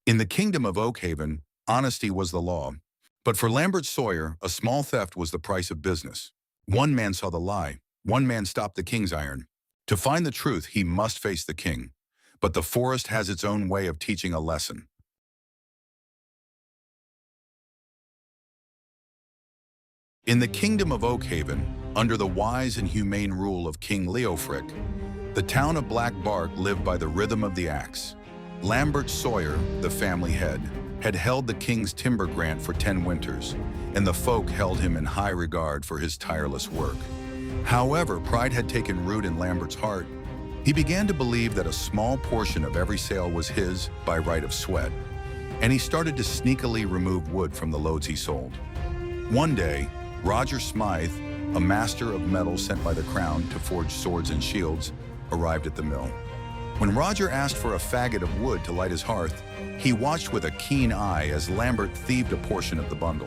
In the kingdom of Oakhaven, honesty was the law. But for Lambert Sawyer, a small theft was the price of business. One man saw the lie. One man stopped the king's iron. To find the truth, he must face the king. But the forest has its own way of teaching a lesson. In the kingdom of Oakhaven, under the wise and humane rule of King Leofric, the town of Black Bark lived by the rhythm of the axe. Lambert Sawyer, the family head, had held the king's timber grant for 10 winters, and the folk held him in high regard for his tireless work. However, pride had taken root in Lambert's heart. He began to believe that a small portion of every sale was his by right of sweat, and he started to sneakily remove wood from the loads he sold. One day, Roger Smythe, a master of metal sent by the crown to forge swords and shields, arrived at the mill. When Roger asked for a faggot of wood to light his hearth, he watched with a keen eye as Lambert thieved a portion of the bundle.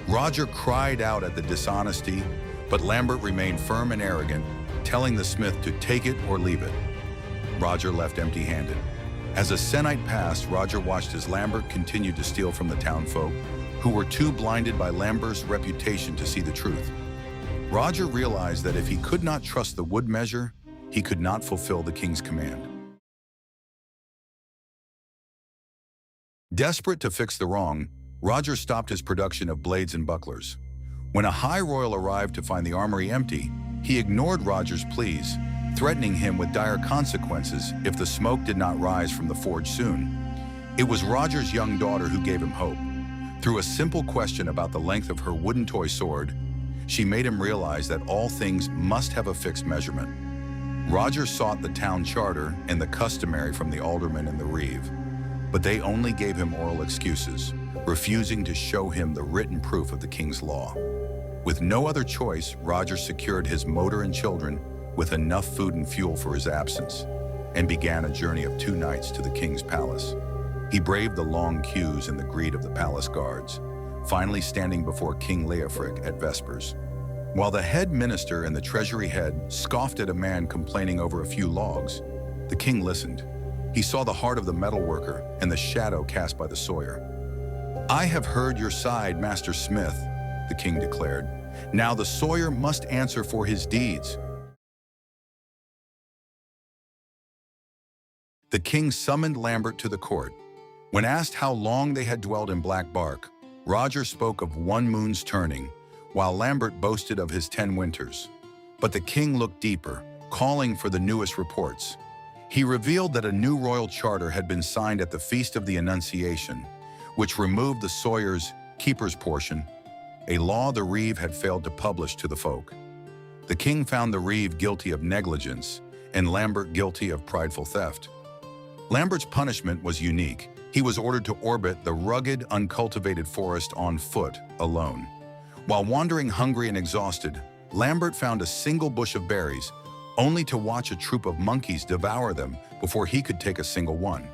Roger cried out at the dishonesty, but Lambert remained firm and arrogant, telling the smith to take it or leave it. Roger left empty-handed. As a sennight passed, Roger watched as Lambert continued to steal from the townfolk, who were too blinded by Lambert's reputation to see the truth. Roger realized that if he could not trust the wood measure, he could not fulfill the king's command. Desperate to fix the wrong, Roger stopped his production of blades and bucklers. When a high royal arrived to find the armory empty, he ignored Roger's pleas, threatening him with dire consequences if the smoke did not rise from the forge soon. It was Roger's young daughter who gave him hope. Through a simple question about the length of her wooden toy sword, she made him realize that all things must have a fixed measurement. Roger sought the town charter and the customary from the aldermen and the reeve, but they only gave him oral excuses, refusing to show him the written proof of the king's law. With no other choice, Roger secured his motor and children with enough food and fuel for his absence, and began a journey of 2 nights to the king's palace. He braved the long queues and the greed of the palace guards, finally standing before King Leofric at vespers. While the head minister and the treasury head scoffed at a man complaining over a few logs, the king listened. He saw the heart of the metalworker and the shadow cast by the sawyer. "I have heard your side, Master Smith," the king declared. "Now the sawyer must answer for his deeds." The king summoned Lambert to the court. When asked how long they had dwelled in Black Bark, Roger spoke of 1 moon's turning, while Lambert boasted of his 10 winters. But the king looked deeper, calling for the newest reports. He revealed that a new royal charter had been signed at the Feast of the Annunciation, which removed the sawyer's keeper's portion, a law the reeve had failed to publish to the folk. The king found the reeve guilty of negligence and Lambert guilty of prideful theft. Lambert's punishment was unique. He was ordered to orbit the rugged, uncultivated forest on foot, alone. While wandering hungry and exhausted, Lambert found a single bush of berries, only to watch a troop of monkeys devour them before he could take a single one.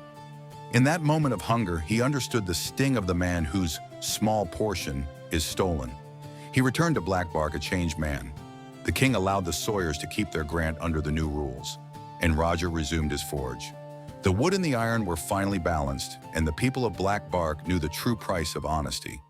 In that moment of hunger, he understood the sting of the man whose small portion is stolen. He returned to Black Bark a changed man. The king allowed the sawyers to keep their grant under the new rules, and Roger resumed his forge. The wood and the iron were finally balanced, and the people of Black Bark knew the true price of honesty.